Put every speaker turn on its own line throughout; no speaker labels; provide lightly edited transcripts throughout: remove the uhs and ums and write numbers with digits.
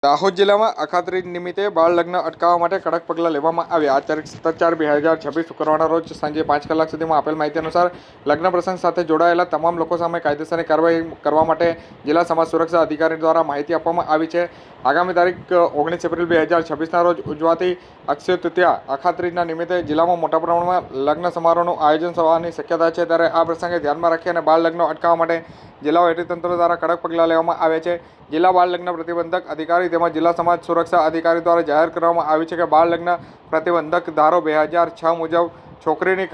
દાહોદ જિલ્લામાં અખાત્રીજ નિમિત્તે બાળ લગ્ન અટકાવવા માટે કડક પગલાં લેવામાં આવ્યા। આ તારીખ 17/4/2026 શુક્રવારના રોજ સાંજે 5 કલાક સુધીમાં આપેલ માહિતી અનુસાર લગ્ન પ્રસંગ સાથે જોડાયેલા તમામ લોકો સામે કાયદેસરની કાર્યવાહી કરવા માટે જિલ્લા સમાજ સુરક્ષા અધિકારી દ્વારા માહિતી આપવામાં આવી છે। આગામી તારીખ 19 એપ્રિલ 2026ના રોજ ઉજવાતી અક્ષય તૃતીયા અખાત્રીજના નિમિત્તે જિલ્લામાં મોટા પ્રમાણમાં લગ્ન સમારોહનું આયોજન થવાની શક્યતા છે। ત્યારે આ પ્રસંગે ધ્યાનમાં રાખી અને બાળ લગ્નો અટકાવવા માટે જિલ્લા વહીવટીતંત્ર દ્વારા કડક પગલાં લેવામાં આવ્યા છે। જિલ્લા બાળ લગ્ન પ્રતિબંધક અધિકારી તેમજ જિલ્લા સમાજ સુરક્ષા અધિકારી દ્વારા જાહેર કરવામાં આવ્યું છે કે બાળ લગ્ન પ્રતિબંધક ધારો 2006 મુજબ છોકરાની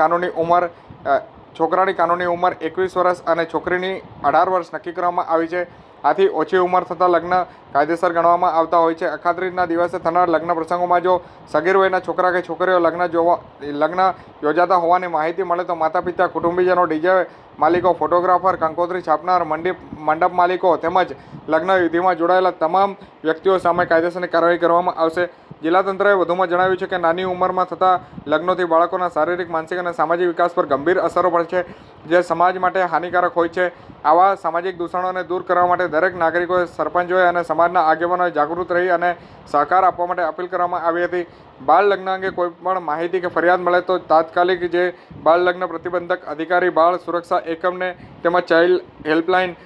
કાનૂની ઉંમર 21 વર્ષ અને છોકરીની 18 વર્ષ નક્કી કરવામાં આવી છે। આથી ઓછી ઉંમર થતાં લગ્ન કાયદેસર ગણવામાં આવતા હોય છે। અખાત્રીજના દિવસે થનાર લગ્ન પ્રસંગોમાં જો સગીર વયના છોકરા કે છોકરીઓ લગ્ન યોજાતા હોવાની માહિતી મળે તો માતા પિતા, કુટુંબીજનો, ડીજે માલિકો, ફોટોગ્રાફર, કંકોત્રી છાપનાર, મંડપ માલિકો તેમજ લગ્ન વિધિમાં જોડાયેલા તમામ વ્યક્તિઓ સામે કાયદેસરની કાર્યવાહી કરવામાં આવશે। જિલ્લા તંત્રએ વધુમાં જણાવ્યું છે કે નાની ઉંમરમાં થતા લગ્નોથી બાળકોના શારીરિક, માનસિક અને સામાજિક વિકાસ પર ગંભીર અસરો પડે છે, જે સમાજ માટે હાનિકારક હોય છે। આવા સામાજિક દૂષણોને દૂર કરવા માટે દરેક નાગરિકોએ, સરપંચોએ અને સમાજના આગેવાનોએ જાગૃત રહી અને સહકાર આપવા માટે અપીલ કરવામાં આવી હતી। બાળ લગ્ન અંગે કોઈપણ માહિતી કે ફરિયાદ મળે તો તાત્કાલિક જે બાળ લગ્ન પ્રતિબંધક અધિકારી, બાળ સુરક્ષા એકમને તેમજ ચાઇલ્ડ હેલ્પલાઇન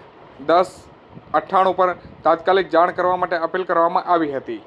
1098 પર તાત્કાલિક જાણ કરવા માટે અપીલ કરવામાં આવી હતી।